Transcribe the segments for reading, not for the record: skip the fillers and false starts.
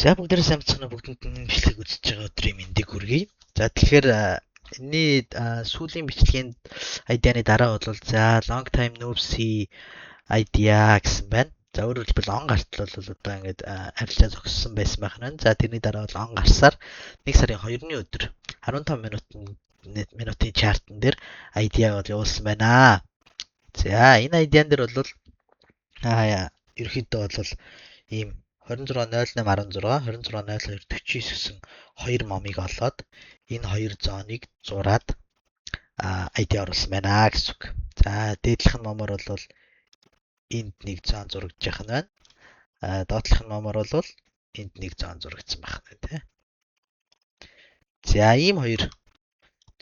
За бүгдээрээ сайн бацхан бүгдэнд нь бичлэг үзэж байгаа өдрийн мэндийг хүргэе. За тэгэхээр энэний сүүлийн бичлэгийн ID-ны дараа бол за long time no see idea гэсэн байна. За өөрөөр хэлбэл он гартал бол одоо ингээд арилжаа зогссон байсан байх нь. За тэрний дараа бол он гарсаар 1 сарын 2-ны өдөр 15 минутын чартн дээр idea бол явуулсан байна. За энэ idea-н дээр бол ерөөхдөө бол ийм 260816 260249 гэсэн хоёр момыг олоод энэ хоёр зооныг зураад ID оруулсан байна гэсэн үг. За дээдлэх нь момор бол энд нэг зоон зурагдж байх нь байна. Доотлох нь момор бол энд нэг зоон зурагдсан байх нь тий. За ийм хоёр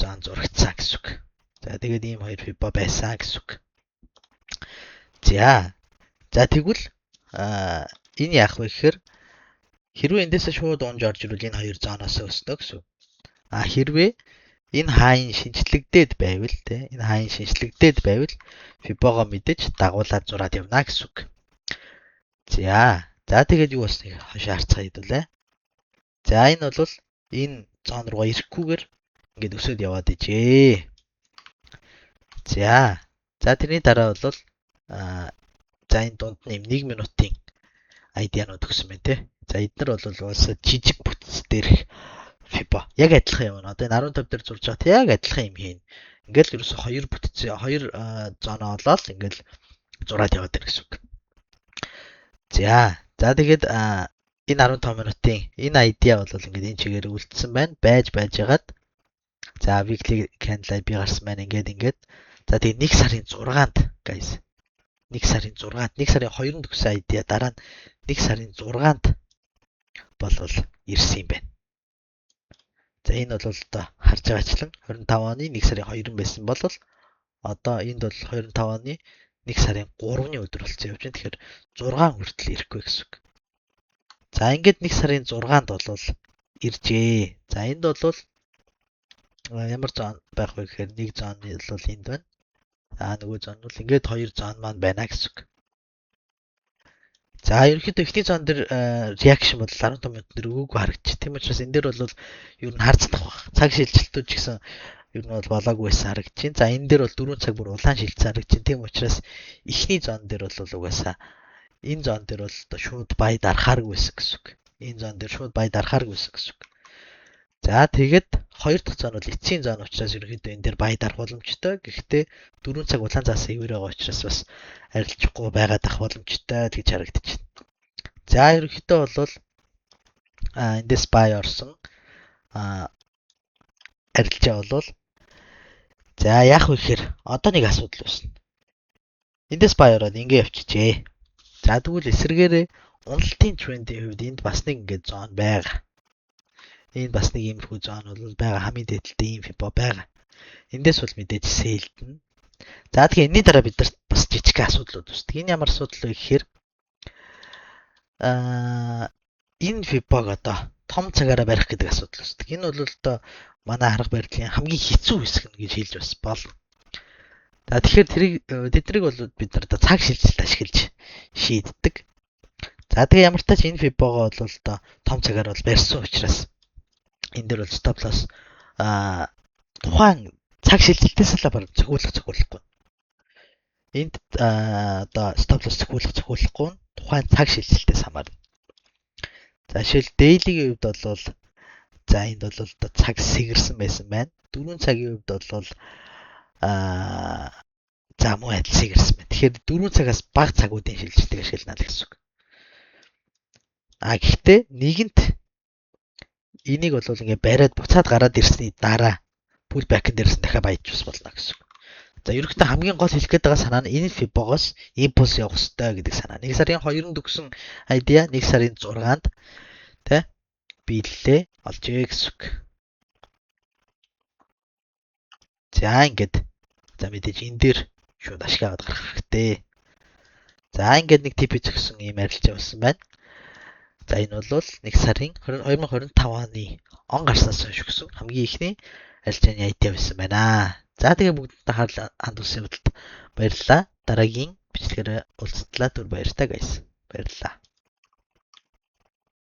зоон зурагдсан гэсэн үг. За тэгээд ийм хоёр фибо байсан гэсэн үг. За тэгвэл энэ яах вэ гэхээр хэрвээ эндээсээ шууд унж орж ирвэл энэ хоёр зооноос өснө гэсэн. Хэрвээ энэ хааян шинжлэгдээд байвал те энэ хааян шинжлэгдээд байвал фибогоо мэдээж дагуулад зураад явна гэсэн үг. За тэгээд юу болсныг хашаа харцгаа хэдүүлээ. За энэ бол энэ зоон руугаа ирэхгүйгээр ингээд өсөд яваад ижээ. За тэрний дараа бол за энэ дунд нь 1 минутын ID-нууд өгсөн байна те. За эдгээр бол уусаа жижиг бүтц дээрх фибо. Яг адилхан юм. Одоо энэ 15 дээр зурж байгаа яг адилхан юм хийн. Ингээл ерөөсө хоёр бүтц хоёр зоноо олоод ингээл зураад яваад байна гэсэн үг. За тэгээд энэ 15 минутын энэ ID бол ингээд энэ чигээр үлдсэн байна. Байж байгаад за weekly candle би гарсан байна ингээд. За тэгээд 1 сарын 6-нд guys 1 сарын 6-нд 1 сарын 2-нд өгсөн ID дараа нь 1 сарын 6-нд болвол ирсэн юм байна. За энэ бол одоо харж байгаачлан 25 оны 1 сарын 2 байсан бол одоо энд бол 25 оны 1 сарын 3-ны өдөр болсон явж байна. Тэгэхээр 6 хүртэл ирэхгүй гэсэн үг. За ингээд 1 сарын 6-нд бол иржээ. За энд бол ямар зон байх вэ гэхээр нэг зон бол энд байна. Нөгөө зон бол ингээд хоёр зон маань байна гэсэн үг. За ерөнхийдөө эхний зон дээр реакшн бол 15 минут дээр өгөөгүй харагдчих. Тийм учраас энэ дээр бол ер нь харцдах баг. Цаг шилжилтүүд ч гэсэн ер нь бол болоогүй байсан харагдчих. За энэ дээр бол 4 цаг бүр улаан шилжсэн харагдчих. Тийм учраас эхний зон дээр бол угаасаа энэ зон дээр бол одоо шууд бай дарахааргүй байсан гэсэн үг. Энэ зон дээр шууд бай дарахааргүй байсан гэсэн үг. За тэгээд хоёр дахь зон бол эцсийн зон учраас ерөнхийдөө энэ дээр бай дарах боломжтой. Гэхдээ 4 цаг улаан заасан ивэр байгаа учраас бас арилжахгүй байгаад ах боломжтой гэж харагдчих. За ерөнхийдөө бол эндээс бай орсон арилжаа бол за яах вэ гэхээр одоо нэг асуудал үүснэ. Эндээс бай ороод ингэ явчихжээ. За тэгвэл эсэргээрээ уналтын трендийн хувьд энд бас нэг ингэ зон байгаа. Энэ бас нэг иймэрхүү зон бол байгаа хамгийн дээдэлтэй ийм фибо байгаа. Эндээс бол мэдээж сэлдэн. За тэгэхээр энэний дараа бид нарт бас жижиг асуудлууд үүсдэг. Энэ ямар асуудал вэ гэхээр энэ фибог одоо том цагаараа барих гэдэг асуудал үүсдэг. Энэ бол одоо манай арга барилын хамгийн хэцүү хэсэг нь гэж хэлж бас болно. За тэгэхээр тэднийг бол бид нар одоо цаг шилжилт ашиглаж шийддэг. За тэгээ ямар ч тач энэ фибогоо бол одоо том цагаар бол барьсан учраас энэ дээр бол stop loss тухайн цаг шилжилтээс л баг цохиулахгүй. Энд одоо stop loss цохиулахгүй тухайн цаг шилжилтээс хамаарна. За жишээл daily-ийн хувьд бол за энд бол одоо цаг сэгэрсэн байсан байна. 4 цагийн хувьд бол за муу адил сэгэрсэн байна. Тэгэхээр 4 цагаас бага цагуудын шилжилтийг ашиглана л гэсэн үг. Гэхдээ нэгэнт энийг бол ингээ бариад буцаад гараад ирсний дараа pullback-ын дээрээс дахиад баяж ус болно гэсэн үг. За ерөнхийдөө хамгийн гол хэлэх гээд байгаа санаа нь энэ фибогоос импульс явах хэрэгтэй гэдэг санаа. 1 сарын 2-нд өгсөн ID 1 сарын 6-нд тэ биелэлээ олжээ гэсэн үг. За ингээд за мэдээж энэ дээр шууд ашиглаад гарах хэрэгтэй. За ингээд нэг тип зөксөн ийм арилжаа болсон байна. За энэ бол 1 сарын 2025 оны он гарснаас хойш өгсөн хамгийн ихний арилжааны ID байсан байна. За тэгээ бүгдэд ханд улсын хуралд баярлалаа. Дараагийн бичлэгээр уулзтлаа. Түр баяртай guys. Баярлалаа.